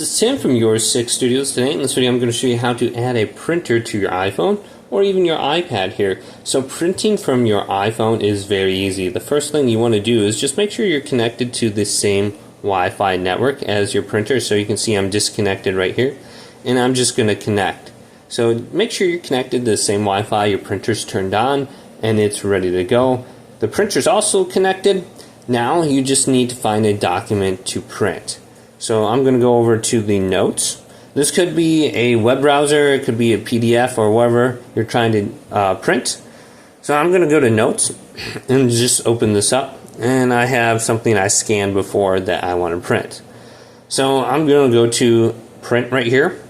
This is Tim from Your 6 Studios. Today in this video I'm going to show you how to add a printer to your iPhone or even your iPad here. So printing from your iPhone is very easy. The first thing you want to do is just make sure you're connected to the same Wi-Fi network as your printer. So you can see I'm disconnected right here and I'm just going to connect. So make sure you're connected to the same Wi-Fi, your printer's turned on and it's ready to go. The printer's also connected. Now you just need to find a document to print. So I'm going to go over to the notes. This could be a web browser, it could be a PDF or whatever you're trying to print. So I'm going to go to notes and just open this up, and I have something I scanned before that I want to print. So I'm going to go to print right here.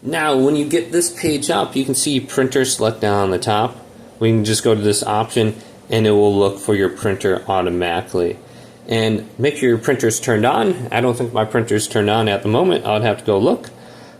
Now when you get this page up, you can see printer select down on the top. We can just go to this option and it will look for your printer automatically. And make sure your printer's turned on. I don't think my printer's turned on at the moment. I'll have to go look.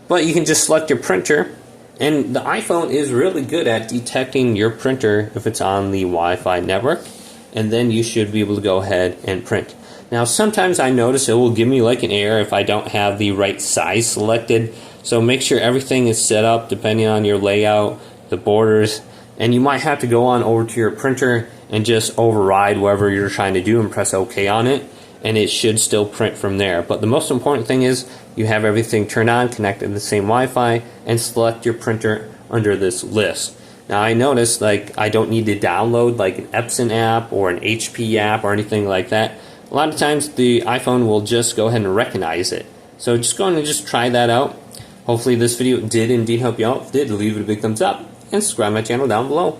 But you can just select your printer, and the iPhone is really good at detecting your printer if it's on the Wi-Fi network, and then you should be able to go ahead and print. Now sometimes I notice it will give me like an error if I don't have the right size selected, so make sure everything is set up depending on your layout, the borders, and you might have to go on over to your printer and just override whatever you're trying to do and press OK on it, and it should still print from there. But the most important thing is you have everything turned on, connected to the same Wi-Fi, and select your printer under this list. Now I noticed like I don't need to download like an Epson app or an HP app or anything like that. A lot of times the iPhone will just go ahead and recognize it. So just go ahead and just try that out. Hopefully this video did indeed help you out. If it did, leave it a big thumbs up and subscribe to my channel down below.